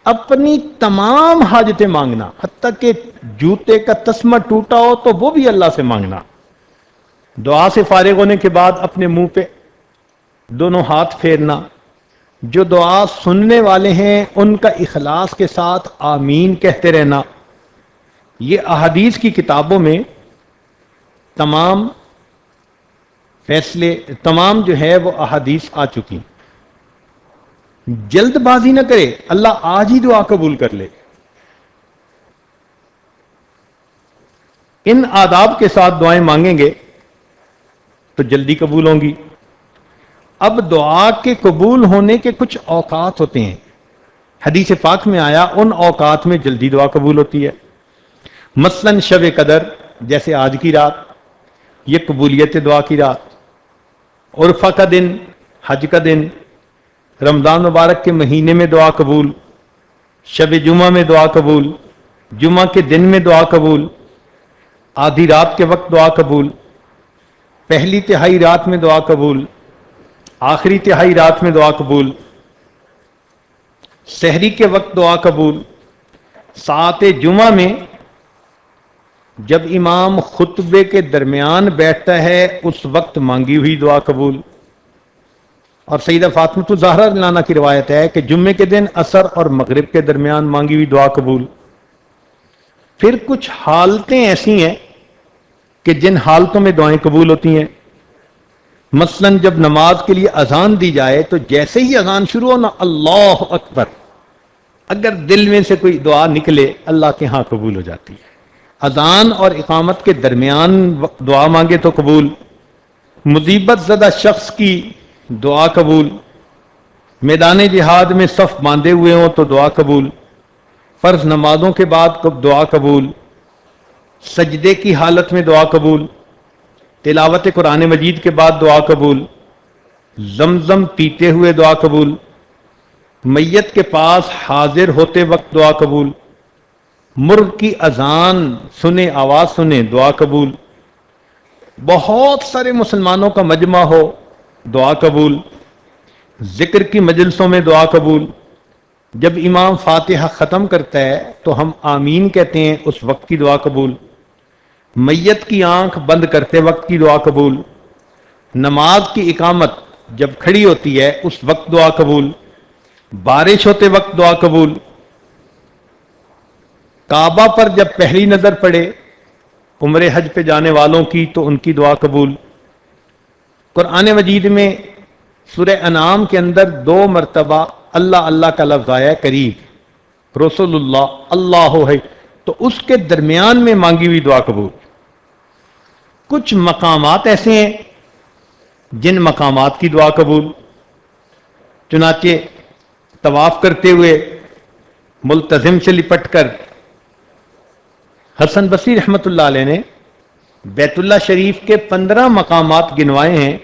اپنی تمام حاجتیں مانگنا، حتیٰ کہ جوتے کا تسمہ ٹوٹا ہو تو وہ بھی اللہ سے مانگنا۔ دعا سے فارغ ہونے کے بعد اپنے منہ پہ دونوں ہاتھ پھیرنا۔ جو دعا سننے والے ہیں ان کا اخلاص کے ساتھ آمین کہتے رہنا۔ یہ احادیث کی کتابوں میں تمام فیصلے، تمام جو ہے وہ احادیث آ چکی۔ جلد بازی نہ کرے، اللہ آج ہی دعا قبول کر لے۔ ان آداب کے ساتھ دعائیں مانگیں گے تو جلدی قبول ہوں گی۔ اب دعا کے قبول ہونے کے کچھ اوقات ہوتے ہیں، حدیث پاک میں آیا ان اوقات میں جلدی دعا قبول ہوتی ہے۔ مثلا شب قدر جیسے آج کی رات، یہ قبولیت دعا کی رات۔ عرفہ کا دن، حج کا دن، رمضان مبارک کے مہینے میں دعا قبول، شب جمعہ میں دعا قبول، جمعہ کے دن میں دعا قبول، آدھی رات کے وقت دعا قبول، پہلی تہائی رات میں دعا قبول، آخری تہائی رات میں دعا قبول، سحری کے وقت دعا قبول، ساعت جمعہ میں جب امام خطبے کے درمیان بیٹھتا ہے اس وقت مانگی ہوئی دعا قبول۔ اور سیدہ فاطمہ الزہرا رضی اللہ عنہا کی روایت ہے کہ جمعے کے دن عصر اور مغرب کے درمیان مانگی ہوئی دعا قبول۔ پھر کچھ حالتیں ایسی ہیں کہ جن حالتوں میں دعائیں قبول ہوتی ہیں۔ مثلا جب نماز کے لیے اذان دی جائے تو جیسے ہی اذان شروع ہو نا، اللہ اکبر، اگر دل میں سے کوئی دعا نکلے اللہ کے ہاں قبول ہو جاتی ہے۔ اذان اور اقامت کے درمیان دعا مانگے تو قبول۔ مصیبت زدہ شخص کی دعا قبول۔ میدان جہاد میں صف باندھے ہوئے ہوں تو دعا قبول۔ فرض نمازوں کے بعد دعا قبول۔ سجدے کی حالت میں دعا قبول۔ تلاوت قرآن مجید کے بعد دعا قبول۔ زمزم پیتے ہوئے دعا قبول۔ میت کے پاس حاضر ہوتے وقت دعا قبول۔ مرغ کی اذان سنے، آواز سنے، دعا قبول۔ بہت سارے مسلمانوں کا مجمع ہو، دعا قبول۔ ذکر کی مجلسوں میں دعا قبول۔ جب امام فاتحہ ختم کرتا ہے تو ہم آمین کہتے ہیں، اس وقت کی دعا قبول۔ میت کی آنکھ بند کرتے وقت کی دعا قبول۔ نماز کی اقامت جب کھڑی ہوتی ہے اس وقت دعا قبول۔ بارش ہوتے وقت دعا قبول۔ کعبہ پر جب پہلی نظر پڑے عمرے حج پہ جانے والوں کی تو ان کی دعا قبول۔ قرآن مجید میں سورہ انعام کے اندر 2 مرتبہ اللہ اللہ کا لفظ آیا ہے، قریب، رسول اللہ، اللہ ہے، تو اس کے درمیان میں مانگی ہوئی دعا قبول۔ کچھ مقامات ایسے ہیں جن مقامات کی دعا قبول، چنانچہ طواف کرتے ہوئے ملتزم سے لپٹ کر حسن بصری رحمت اللہ علیہ نے بیت اللہ شریف کے 15 مقامات گنوائے ہیں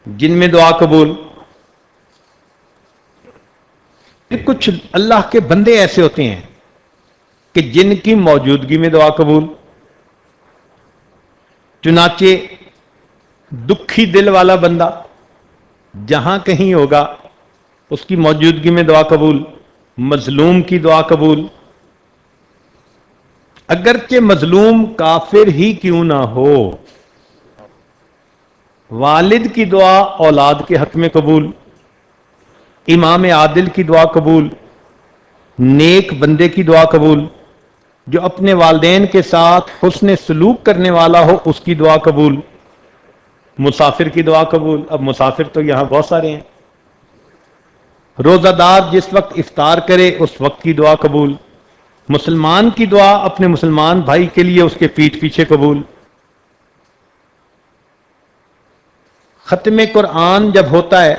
جن میں دعا قبول۔ کچھ اللہ کے بندے ایسے ہوتے ہیں کہ جن کی موجودگی میں دعا قبول، چنانچہ دکھی دل والا بندہ جہاں کہیں ہوگا اس کی موجودگی میں دعا قبول۔ مظلوم کی دعا قبول، اگرچہ مظلوم کافر ہی کیوں نہ ہو۔ والد کی دعا اولاد کے حق میں قبول۔ امام عادل کی دعا قبول۔ نیک بندے کی دعا قبول، جو اپنے والدین کے ساتھ حسن سلوک کرنے والا ہو اس کی دعا قبول۔ مسافر کی دعا قبول، اب مسافر تو یہاں بہت سارے ہیں۔ روزہ دار جس وقت افطار کرے اس وقت کی دعا قبول۔ مسلمان کی دعا اپنے مسلمان بھائی کے لیے اس کے پیٹھ پیچھے قبول۔ ختم قرآن جب ہوتا ہے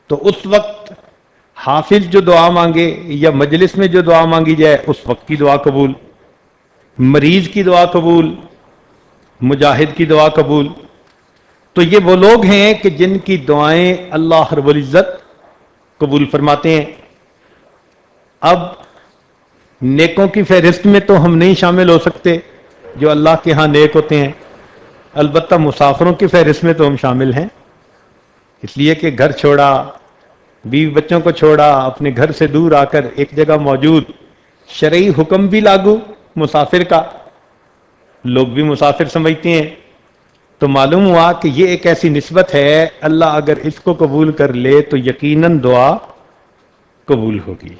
تو اس وقت حافظ جو دعا مانگے یا مجلس میں جو دعا مانگی جائے اس وقت کی دعا قبول۔ مریض کی دعا قبول، مجاہد کی دعا قبول۔ تو یہ وہ لوگ ہیں کہ جن کی دعائیں اللہ رب العزت قبول فرماتے ہیں۔ اب نیکوں کی فہرست میں تو ہم نہیں شامل ہو سکتے جو اللہ کے ہاں نیک ہوتے ہیں، البتہ مسافروں کی فہرست میں تو ہم شامل ہیں، اس لیے کہ گھر چھوڑا، بیوی بچوں کو چھوڑا، اپنے گھر سے دور آ کر ایک جگہ موجود، شرعی حکم بھی لاگو مسافر کا، لوگ بھی مسافر سمجھتے ہیں، تو معلوم ہوا کہ یہ ایک ایسی نسبت ہے، اللہ اگر اس کو قبول کر لے تو یقیناً دعا قبول ہوگی۔